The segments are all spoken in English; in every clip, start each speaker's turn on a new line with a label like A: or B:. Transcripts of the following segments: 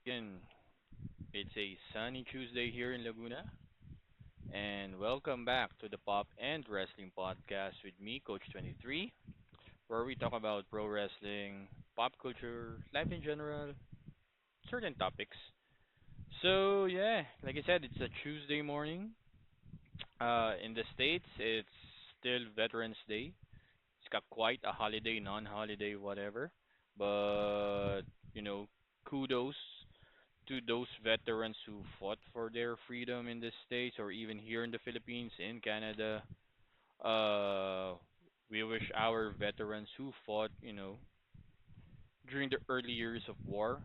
A: Again, it's a sunny Tuesday here in Laguna, and welcome back to the Pop and Wrestling Podcast with me, Coach 23, where we talk about pro wrestling, pop culture, life in general, certain topics. So, yeah, like I said, it's a Tuesday morning. In the States, it's still Veterans Day. It's got quite a holiday, non holiday, whatever. But, you know, kudos to those veterans who fought for their freedom in the States or even here in the Philippines, in Canada. Uh, we wish our veterans who fought, during the early years of war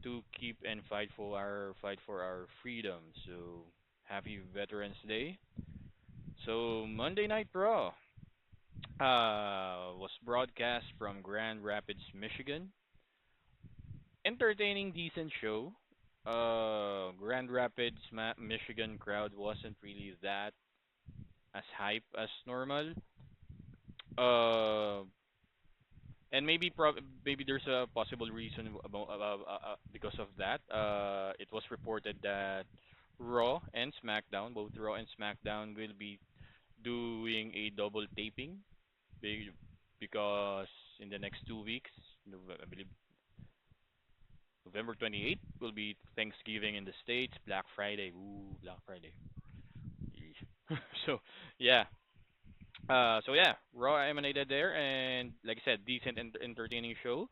A: to keep and fight for our freedom. So happy Veterans Day. So Monday Night Raw was broadcast from Grand Rapids, Michigan. Entertaining, decent show. Grand Rapids, Michigan crowd wasn't really that as hype as normal. Uh, and maybe there's a possible reason because of that. It was reported that Raw and SmackDown, both Raw and SmackDown, will be doing a double taping be- because in the next 2 weeks, I believe November 28th will be Thanksgiving in the States, Black Friday. Ooh, Black Friday. Yeesh. So, yeah. So yeah, Raw emanated there, and like I said, decent entertaining show.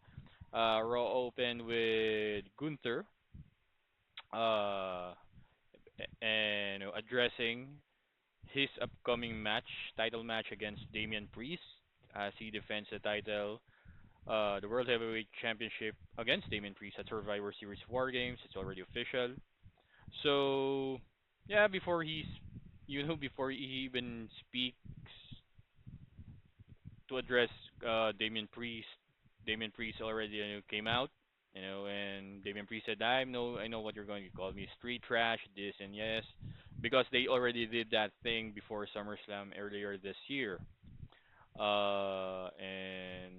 A: Raw opened with Gunther, uh, and addressing his upcoming title match against Damian Priest, as he defends the title, the World Heavyweight Championship against Damian Priest at Survivor Series War Games. It's already official. So yeah, before he even speaks to address Damian Priest already came out, and Damian Priest said, I know what you're going to call me, street trash, this and yes, because they already did that thing before SummerSlam earlier this year. And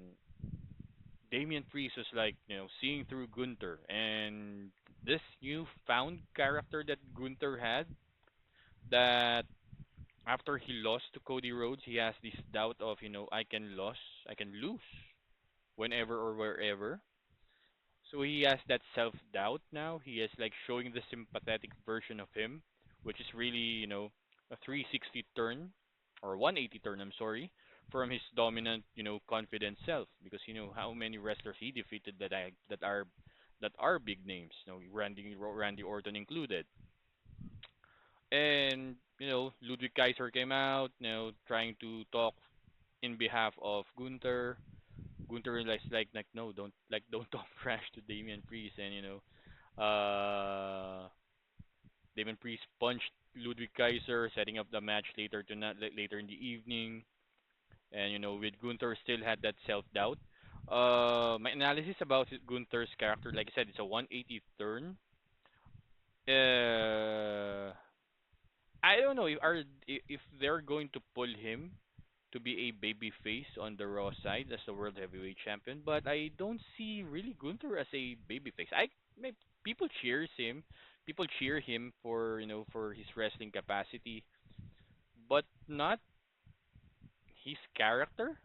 A: Damian Priest was like, seeing through Gunther, and this newfound character that Gunther had, that after he lost to Cody Rhodes, he has this doubt of, I can lose whenever or wherever. So he has that self doubt now. He is like showing the sympathetic version of him, which is really, a 360 turn or 180 turn, I'm sorry, from his dominant, confident self. Because how many wrestlers he defeated that are big names, Randy Orton included. And Ludwig Kaiser came out, trying to talk in behalf of Gunther. Gunther realized like no, don't talk trash to Damian Priest, and Damian Priest punched Ludwig Kaiser, setting up the match later in the evening. And with Gunther still had that self doubt. My analysis about Gunther's character, like I said, it's a 180 turn. Uh, I don't know if they're going to pull him to be a baby face on the Raw side as the World Heavyweight Champion, but I don't see really Gunther as a baby face. People people cheer him for his wrestling capacity, but not his character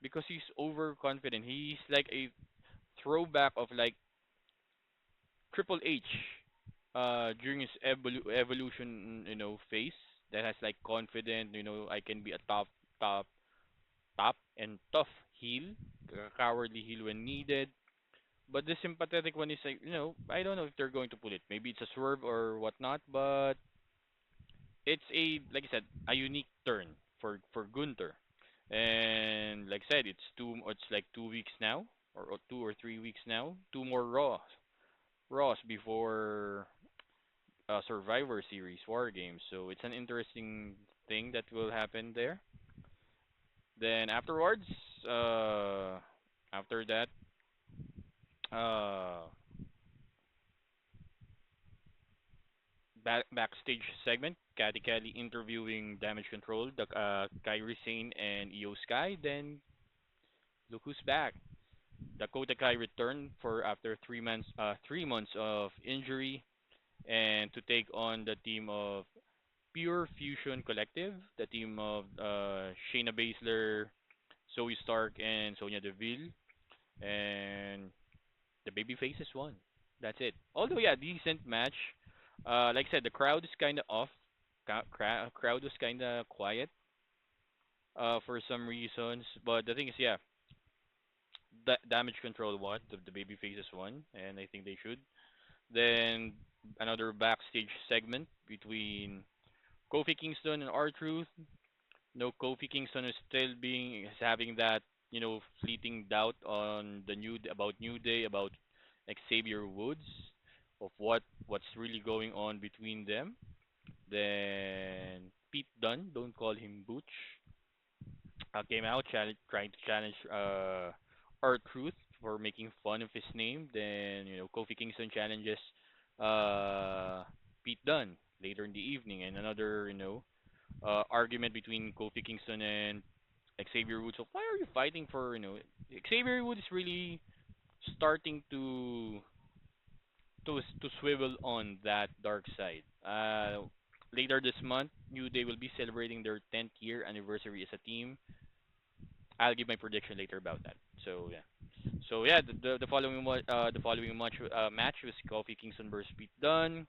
A: because he's overconfident. He's like a throwback of like Triple H during his evolution phase, that has like confident, I can be a top top and tough heel, a cowardly heel when needed. But the sympathetic one is like, I don't know if they're going to pull it. Maybe it's a swerve or whatnot, but it's like I said, a unique turn for Gunther. And like I said, it's like 2 weeks now, or 2 or 3 weeks now. Two more Raws before Survivor Series War Games. So it's an interesting thing that will happen there. Then afterwards, after that, uh, backstage segment, Cathy Kelly interviewing Damage Control, Kairi Sane and Io Sky. Then look who's back. Dakota Kai returned for after 3 months of injury, and to take on the team of Pure Fusion Collective, the team of Shayna Baszler, Zoe Stark, and Sonya Deville, and the baby faces won. That's it. Although yeah, decent match. Like I said, the crowd is kind of off. Crowd was kind of quiet for some reasons, but the thing is, yeah, damage control won. The baby faces won, and I think they should. Then another backstage segment between Kofi Kingston and R Truth. No, Kofi Kingston is still being is having that fleeting doubt on the new about New Day, about Xavier Woods, of what's really going on between them. Then Pete Dunne, don't call him Butch, came out trying to challenge R Truth for making fun of his name. Then Kofi Kingston challenges Pete Dunne later in the evening, and another argument between Kofi Kingston and Xavier Woods. So why are you fighting for Xavier Woods is really starting to swivel on that dark side. Later this month, New Day will be celebrating their 10th year anniversary as a team. I'll give my prediction later about that. So yeah. So yeah, the following match was Kofi Kingston versus Pete Dunne.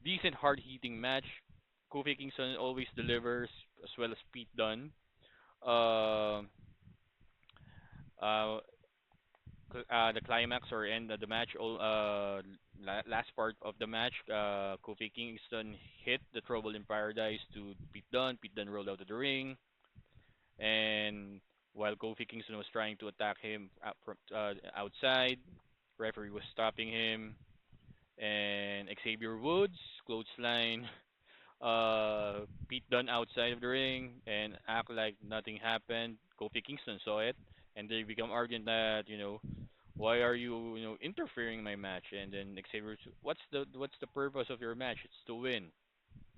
A: Decent hard hitting match. Kofi Kingston always delivers as well as Pete Dunne. Uh, uh, the climax or end of the match, last part of the match, Kofi Kingston hit the Trouble in Paradise to Pete Dunne. Pete Dunne rolled out of the ring, and while Kofi Kingston was trying to attack him outside, referee was stopping him, and Xavier Woods clothesline Pete Dunne outside of the ring and act like nothing happened. Kofi Kingston saw it, and they become arguing that why are you interfering in my match? And then Xavier, what's the purpose of your match? It's to win.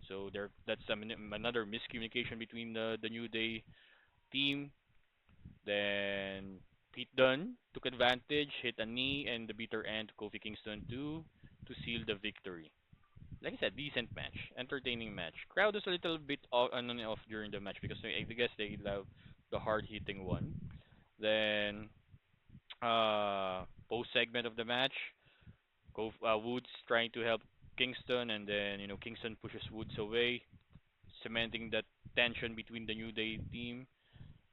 A: So that's another miscommunication between the New Day team. Then Pete Dunne took advantage, hit a knee and the bitter end to Kofi Kingston to seal the victory. Like I said, decent match, entertaining match. Crowd was a little bit on and off during the match because I guess they love the hard hitting one. Then post segment of the match, Woods trying to help Kingston, and then Kingston pushes Woods away, cementing that tension between the New Day team.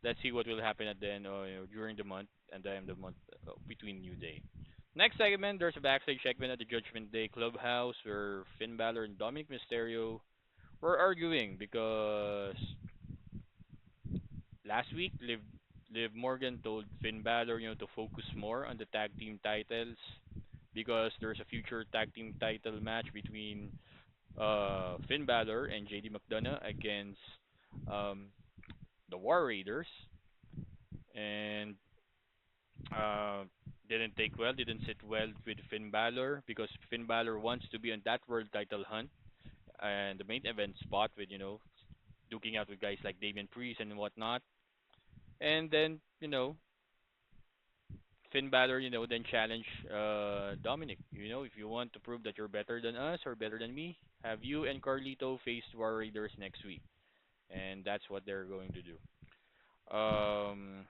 A: Let's see what will happen at the end, during the month and the end of the month between New Day. Next segment, there's a backstage segment at the Judgment Day Clubhouse where Finn Balor and Dominic Mysterio were arguing because last week Liv Morgan told Finn Balor, to focus more on the tag team titles because there's a future tag team title match between Finn Balor and JD McDonough against um, the War Raiders, and uh, didn't sit well with Finn Balor because Finn Balor wants to be on that world title hunt and the main event spot with duking out with guys like Damian Priest and whatnot. And then Finn Balor then challenge Dominic. If you want to prove that you're better than us or better than me, have you and Carlito face War Raiders next week, and that's what they're going to do. Um,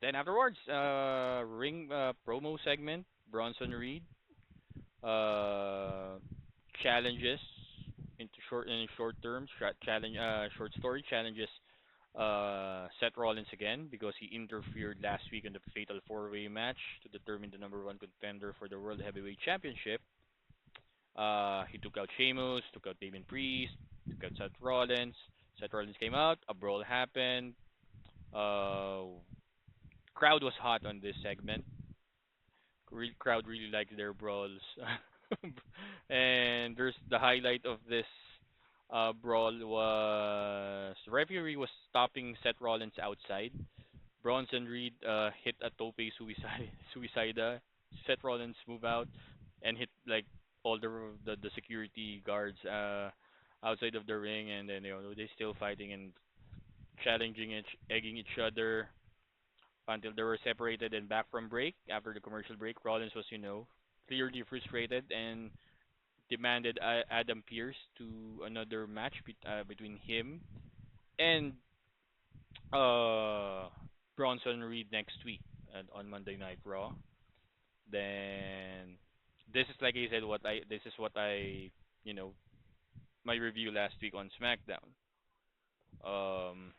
A: then afterwards, ring promo segment. Bronson Reed uh, challenges in short terms. Short story challenges Seth Rollins again because he interfered last week in the Fatal 4-Way match to determine the number one contender for the World Heavyweight Championship. He took out Sheamus, took out Damien Priest, took out Seth Rollins. Seth Rollins came out. A brawl happened. Uh, Crowd was hot on this segment. Crowd really liked their brawls. And there's the highlight of this brawl was the referee was stopping Seth Rollins outside. Bronson Reed hit a tope suicida. Seth Rollins move out and hit like all the security guards outside of the ring, and then they still fighting and challenging egging each other. until they were separated and back from break. After the commercial break, Rollins was, clearly frustrated and demanded Adam Pearce to another match between him and uh, Bronson Reed next week on Monday Night Raw. Then this is like I said, what I you know my review last week on SmackDown. Um,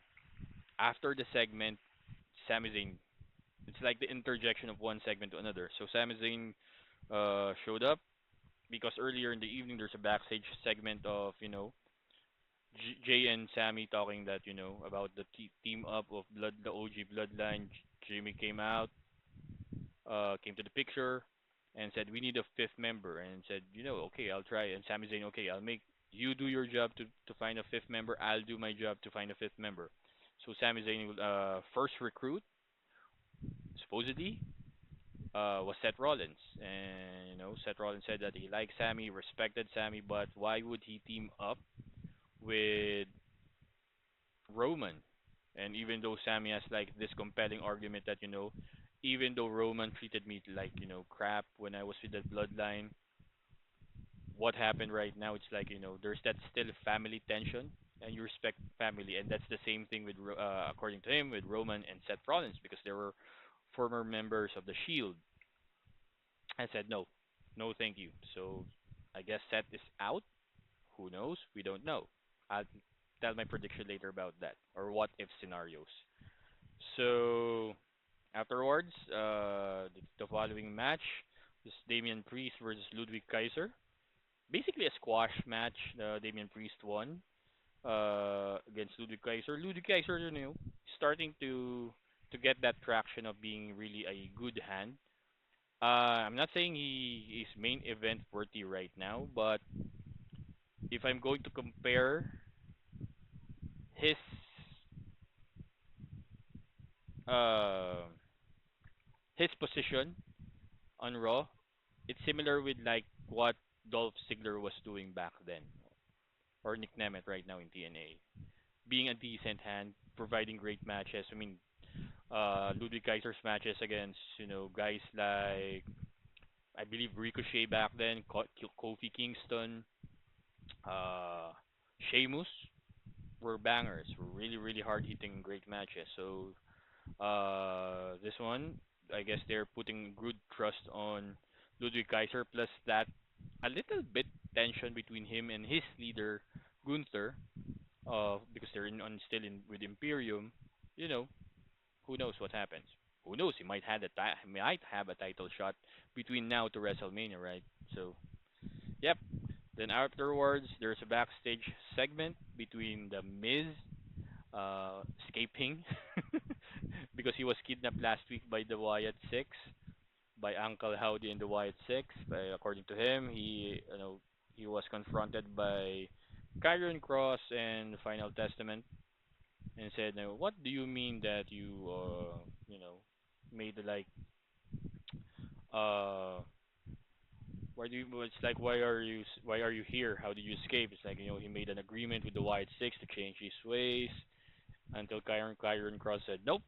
A: After the segment, Sami Zayn. It's like the interjection of one segment to another. So Sami Zayn showed up because earlier in the evening there's a backstage segment of Jay and Sammy talking that about the team up of the OG Bloodline. Jimmy came to the picture, and said we need a fifth member, and said okay I'll try. And Sami Zayn, okay, I'll make you do your job to find a fifth member. I'll do my job to find a fifth member. So Sami Zayn first recruit supposedly was Seth Rollins, and Seth Rollins said that he liked Sammy, respected Sammy, but why would he team up with Roman? And even though Sammy has like this compelling argument that even though Roman treated me like crap when I was with the Bloodline, what happened right now? It's like there's that still family tension, and you respect family, and that's the same thing with according to him with Roman and Seth Rollins because they were former members of the Shield. I said no, no, thank you. So I guess Seth is out. Who knows? We don't know. I'll tell my prediction later about that or what if scenarios. So afterwards, the following match is Damian Priest versus Ludwig Kaiser. Basically a squash match. Damian Priest won against Ludwig Kaiser. Ludwig Kaiser, starting to get that traction of being really a good hand. I'm not saying he is main event worthy right now, but if I'm going to compare his uh his position on Raw, it's similar with like what Dolph Ziggler was doing back then, or Nick Nemeth right now in TNA. Being a decent hand, providing great matches. I mean, Ludwig Kaiser's matches against guys like I believe Ricochet back then, Kofi Kingston, uh, Sheamus were bangers, were really really hard hitting great matches. So this one, I guess they're putting good trust on Ludwig Kaiser. Plus that a little bit tension between him and his leader Gunther, because they're still in with Imperium. You know, who knows what happens? Who knows? He might have a title shot between now to WrestleMania, right? So, yep. Then afterwards, there's a backstage segment between the Miz escaping because he was kidnapped last week by the Wyatt Six, by Uncle Howdy and the Wyatt Six. According to him, he was confronted by Kyron Cross and the Final Testament and said, "What do you mean that you made like uh why do you it's like why are you here? How did you escape?" It's like he made an agreement with the Wyatt Six to change his ways until Kyron Cross said, "Nope,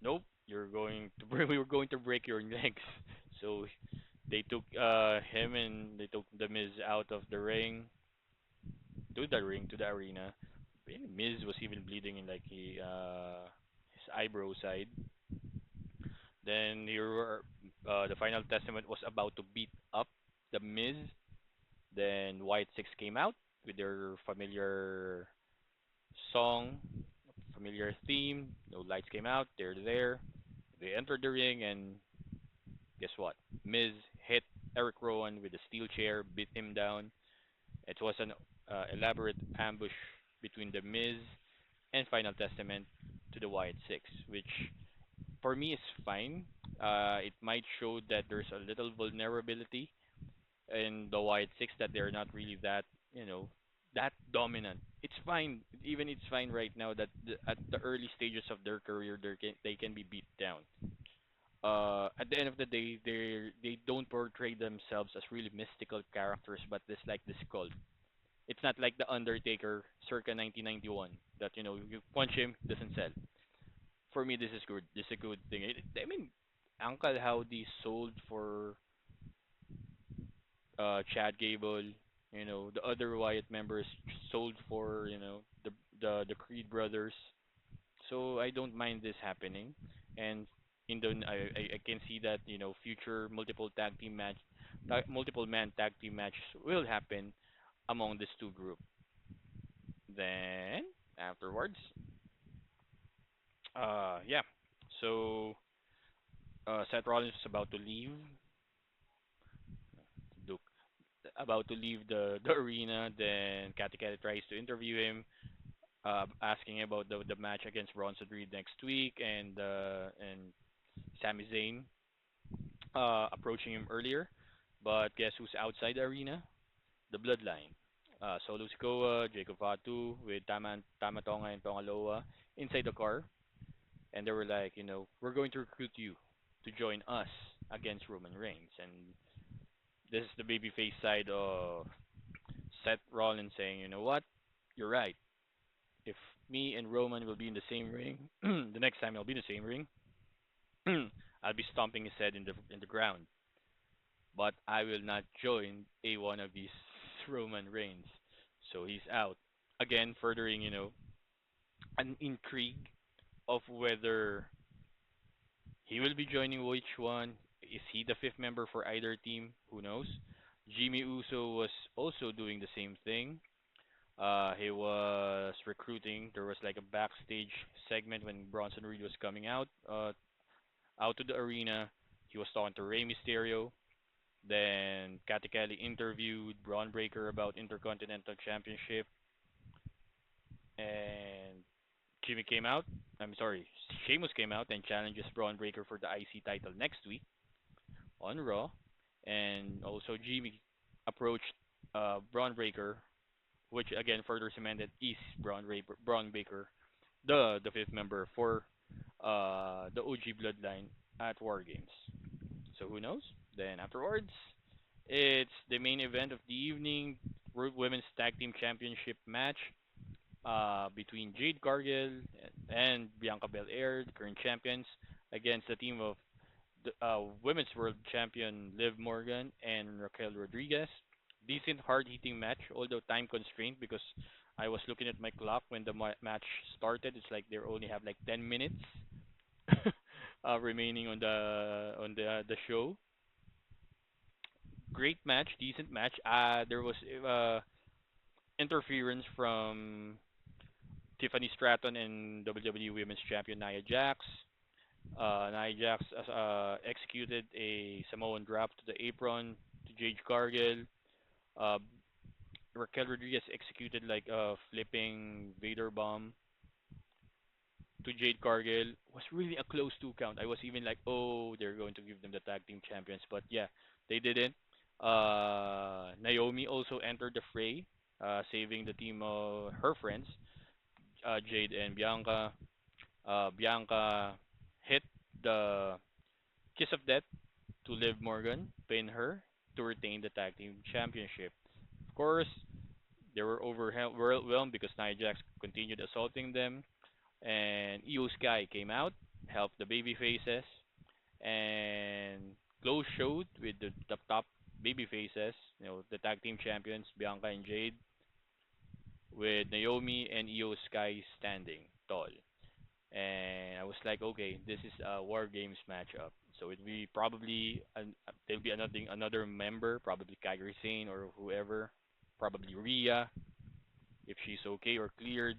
A: nope, you're going to we were going to break your necks." So they took him and they took the Miz out of the ring to the arena. And Miz was even bleeding in like his eyebrow side. Then the Final Testament was about to beat up the Miz. Then White Six came out with their familiar song, familiar theme. No lights came out. They're there. They entered the ring, and guess what? Miz hit Eric Rowan with a steel chair, beat him down. It was an elaborate ambush between the Miz and Final Testament to the Wyatt Six, which for me is fine. It might show that there's a little vulnerability in the Wyatt Six, that they're not really that dominant. It's fine. Even it's fine right now that at the early stages of their career, they can be beat down. At the end of the day, they don't portray themselves as really mystical characters, but this like this cult. It's not like the Undertaker circa 1991 that you punch him doesn't sell. for me, this is good. This is a good thing. I mean, Uncle Howdy sold for Chad Gable. You know, the other Wyatt members sold for the Creed brothers. So I don't mind this happening, and I can see that future multiple man tag team match will happen among these two group. Then afterwards, yeah. So Seth Rollins is look, about to leave the arena. Then Cathy Kelly tries to interview him, asking about the match against Bronson Reed next week, and Sami Zayn approaching him earlier. But guess who's outside the arena? The Bloodline. Solo Sikoa, Jacob Fatu with Tama Tonga and Tongaloa inside the car, and they were like, we're going to recruit you to join us against Roman Reigns, and this is the babyface side of Seth Rollins saying, you know what, you're right. If me and Roman will be in the same ring, the next time I'll be in the same ring, I'll be stomping his head in the ground. But I will not join a one of these Roman Reigns. So he's out. Again, furthering, an intrigue of whether he will be joining which one. Is he the fifth member for either team? Who knows? Jimmy Uso was also doing the same thing. He was recruiting. There was like a backstage segment when Bronson Reed was coming out to the arena. He was talking to Rey Mysterio. Then Cathy Kelly interviewed Braun Breaker about Intercontinental Championship, and Jimmy came out. I'm sorry, Sheamus came out and challenges Braun Breaker for the IC title next week on Raw, and also Jimmy approached Braun Breaker, which again further cemented is Braun Breaker, the fifth member for the OG Bloodline at War Games. So who knows? Then afterwards, it's the main event of the evening, World Women's Tag Team Championship match between Jade Cargill and Bianca Belair, the current champions, against the team of the Women's World Champion Liv Morgan and Raquel Rodriguez. Decent, hard-hitting match, although time constrained because I was looking at my clock when the match started. It's like they only have like 10 minutes remaining on the show. Great match, decent match. There was interference from Tiffany Stratton and WWE Women's Champion Nia Jax. Nia Jax executed a Samoan drop to the apron to Jade Cargill. Uh, Raquel Rodriguez executed like a flipping Vader bomb to Jade Cargill. Was really a close two count. I was even like, oh, they're going to give them the tag team champions, but yeah, they didn't. Naomi also entered the fray, saving the team of her friends, Jade and Bianca. Bianca hit the kiss of death to Liv Morgan, pin her to retain the tag team championship. Of course, they were overwhelmed because Nia Jax continued assaulting them, and Io Sky came out, helped the baby faces, and close showed with the top baby faces, the tag team champions Bianca and Jade, with Naomi and Io Sky standing tall. And I was like, okay, this is a War Games matchup. So it'd be probably there'll be another member, probably Kairi Sane or whoever, probably Rhea if she's okay or cleared,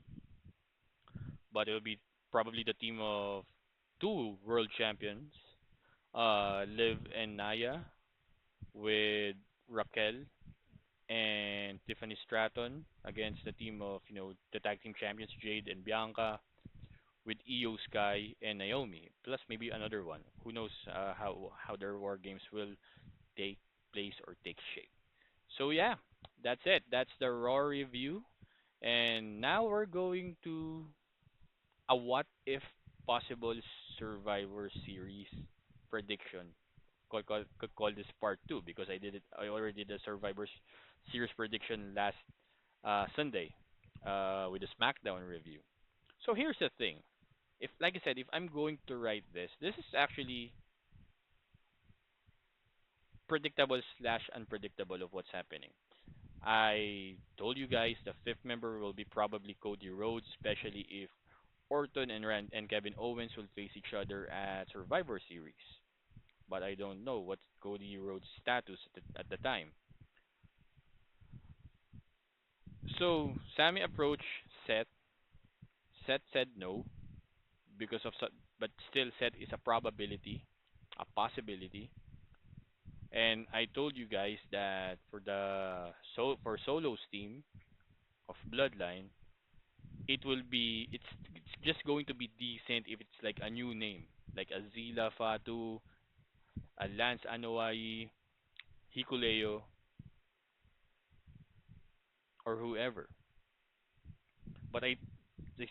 A: but it'll be probably the team of two world champions, Liv and Naya, with Raquel and Tiffany Stratton against the team of the tag team champions Jade and Bianca, with Io Sky and Naomi, plus maybe another one. Who knows how their war games will take place or take shape. So yeah, that's it. That's the Raw review, and now we're going to a what if possible Survivor Series prediction. Could call this part two because I did it. I already did the Survivor Series prediction last Sunday with the SmackDown review. So here's the thing. if like I said, if I'm going to write this is actually predictable slash unpredictable of what's happening. I told you guys the fifth member will be probably Cody Rhodes, especially if Orton and Rand and Kevin Owens will face each other at Survivor Series. But I don't know what's Cody Rhodes' status at the time. So Sammy approached Seth. Seth said no because of but still Seth is a probability, a possibility. And I told you guys that for the for Solo's team of Bloodline, it's just going to be decent if it's like a new name, like a Zila Fatu, a Lance Anoa'i, Hikuleo, or whoever. But they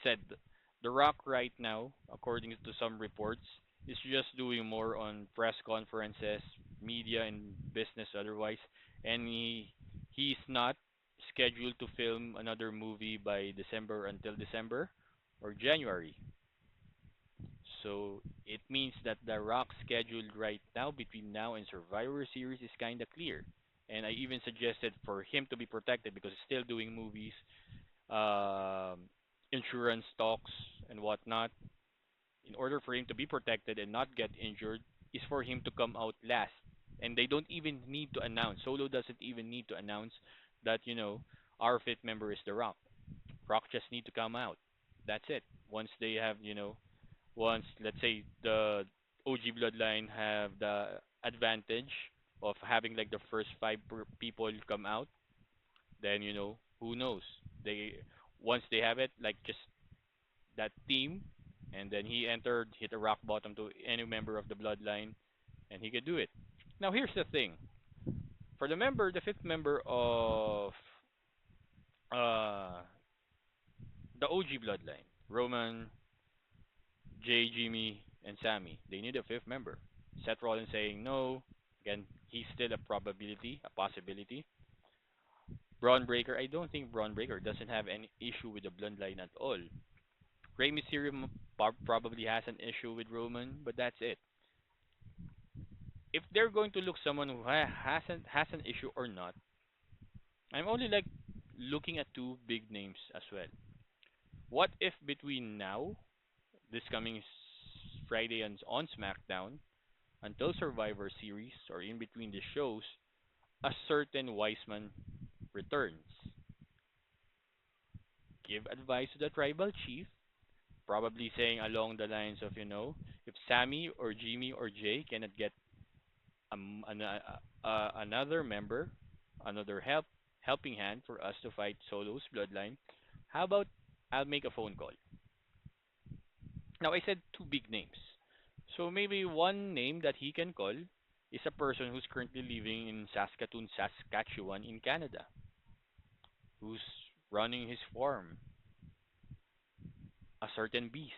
A: said The Rock right now, according to some reports, is just doing more on press conferences, media and business otherwise, and he's not scheduled to film another movie by December until December or January. So it means that The Rock schedule right now between now and Survivor Series is kind of clear. And I even suggested for him to be protected because he's still doing movies, um, insurance talks, and whatnot. In order for him to be protected and not get injured, is for him to come out last. And they don't even need to announce. Solo doesn't even need to announce that our fifth member is The Rock. Rock just need to come out. That's it. Once they have once let's say the OG bloodline have the advantage of having like the first five people come out, then who knows? They once they have it, like just that team, and then he entered, hit a rock bottom to any member of the bloodline, and he could do it. Now here's the thing: for the fifth member of uh the OG bloodline, Roman, Jay, Jimmy, and Sammy, they need a fifth member. Seth Rollins saying no. Again, he's still a probability, a possibility. Braun Breaker, I don't think Braun Breaker doesn't have any issue with the bloodline at all. Rey Mysterio probably has an issue with Roman, but that's it. If they're going to look someone who has an issue or not, I'm only like looking at two big names as well. What if between now, this coming Friday on SmackDown, until Survivor Series or in between the shows, a certain Wiseman returns, give advice to the tribal chief, probably saying along the lines of, if Sammy or Jimmy or Jay cannot get another member, another helping hand for us to fight Solo's bloodline, how about I'll make a phone call? Now I said two big names. So maybe one name that he can call is a person who's currently living in Saskatoon, Saskatchewan in Canada, who's running his farm, a certain beast,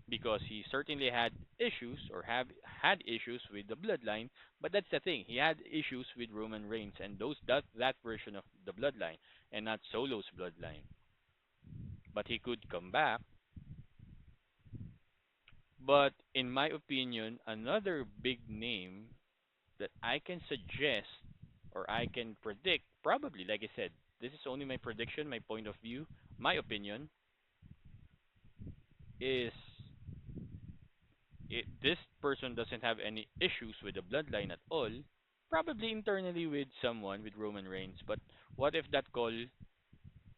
A: because he certainly had issues or have had issues with the bloodline, but that's the thing. He had issues with Roman Reigns and that version of the bloodline and not Solo's bloodline. But he could come back. But in my opinion, another big name that I can suggest or I can predict, probably, like I said, this is only my prediction, my point of view, my opinion, is this person doesn't have any issues with the bloodline at all, probably internally with someone with Roman Reigns, but what if that call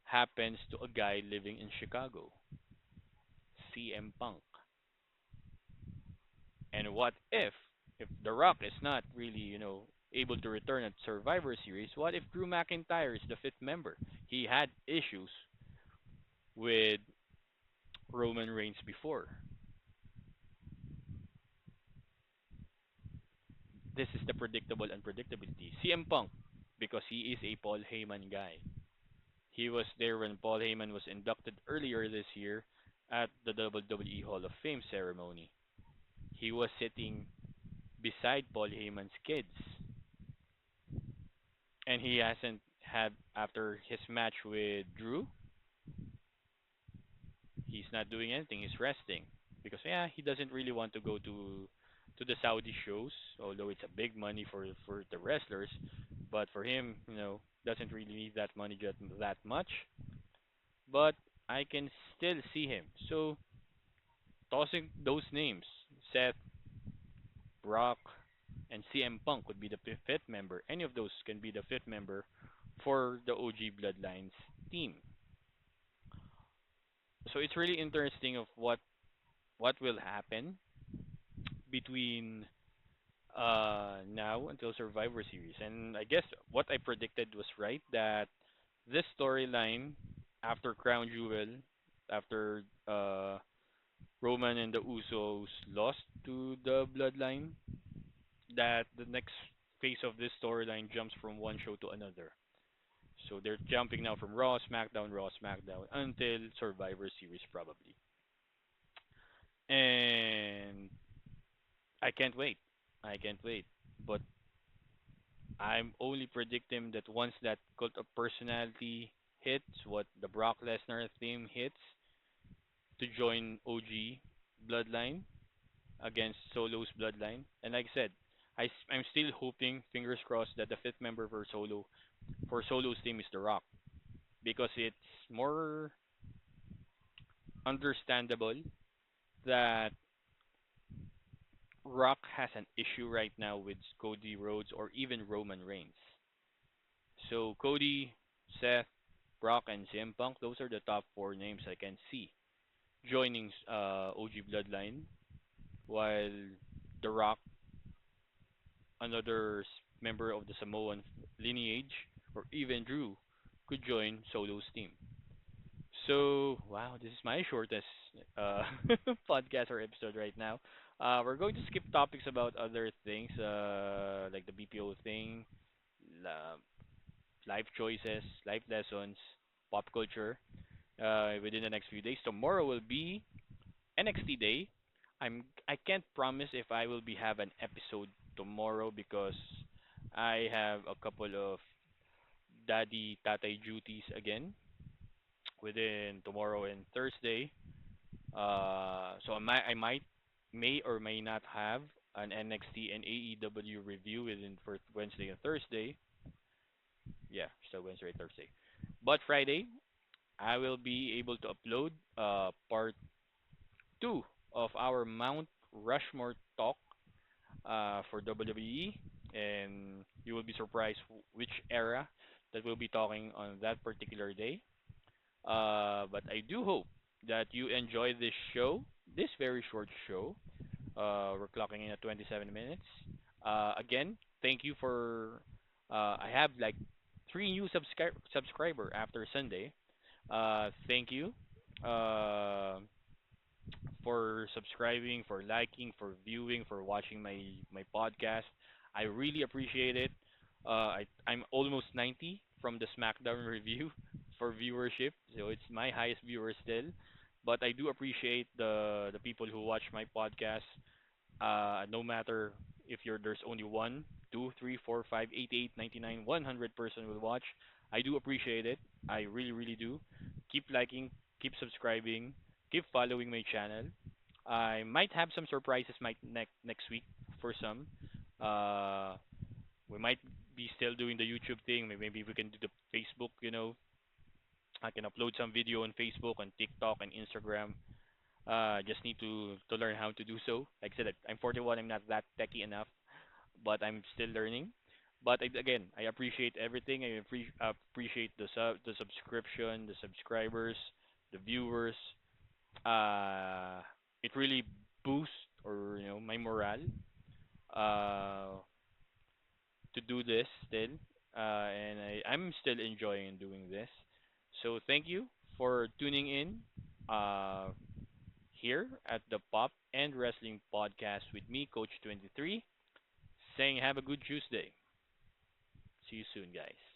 A: happens to a guy living in Chicago, CM Punk? And what if The Rock is not really, able to return at Survivor Series, what if Drew McIntyre is the fifth member? He had issues with Roman Reigns before. This is the predictable unpredictability. CM Punk, because he is a Paul Heyman guy. He was there when Paul Heyman was inducted earlier this year at the WWE Hall of Fame ceremony. He was sitting beside Paul Heyman's kids, and he hasn't had after his match with Drew. He's not doing anything. He's resting because yeah, he doesn't really want to go to the Saudi shows, although it's a big money for the wrestlers. But for him, doesn't really need that money just that much. But I can still see him. So tossing those names, Seth, Brock, and CM Punk would be the fifth member. Any of those can be the fifth member for the OG Bloodlines team. So it's really interesting of what will happen between now until Survivor Series. And I guess what I predicted was right that this storyline after Crown Jewel, after Roman and the Usos lost to the Bloodline, that the next phase of this storyline jumps from one show to another. So they're jumping now from Raw, SmackDown until Survivor Series probably. And I can't wait. I can't wait. But I'm only predicting that once that cult of personality hits, what the Brock Lesnar theme hits, to join OG Bloodline against Solo's Bloodline. And like I said, I'm still hoping, fingers crossed, that the fifth member for Solo's team is The Rock because it's more understandable that Rock has an issue right now with Cody Rhodes or even Roman Reigns. So Cody, Seth, Brock, and CM Punk, those are the top four names I can see joining OG Bloodline, while The Rock, another member of the Samoan lineage, or even Drew, could join Solo's team. So, wow, this is my shortest uh, podcast or episode right now. We're going to skip topics about other things, like the BPO thing, la- life choices, life lessons, pop culture, within the next few days. Tomorrow will be NXT day. I can't promise if I will be have an episode tomorrow because I have a couple of daddy tatay duties again within tomorrow and Thursday. So I might may or may not have an NXT and AEW review within for Wednesday and Thursday. Yeah, so Wednesday, Thursday. But Friday, I will be able to upload part two of our Mount Rushmore talk for WWE, and you will be surprised which era that we'll be talking on that particular day. But I do hope that you enjoy this show, this very short show. We're clocking in at 27 minutes. Again, thank you for. I have like three new subscriber after Sunday. Thank you for subscribing, for liking, for viewing, for watching my podcast. I really appreciate it. I'm almost 90 from the SmackDown review for viewership, so it's my highest viewer still. But I do appreciate the people who watch my podcast. No matter if there's only one, two, three, four, five, 88, 99, 100 person will watch. I do appreciate it. I really, really do. Keep liking, keep subscribing, keep following my channel. I might have some surprises next week for some. Uh, we might be still doing the YouTube thing. Maybe we can do the Facebook. I can upload some video on Facebook, on TikTok, and Instagram. Just need to learn how to do so. Like I said, I'm 41. I'm not that techy enough, but I'm still learning. But again, I appreciate everything. I appreciate the subscription, the subscribers, the viewers. Uh, it really boosts or my morale uh, to do this still, and I'm still enjoying doing this. So thank you for tuning in here at the Pop and Wrestling Podcast with me, Coach 23, saying have a good Tuesday. See you soon, guys.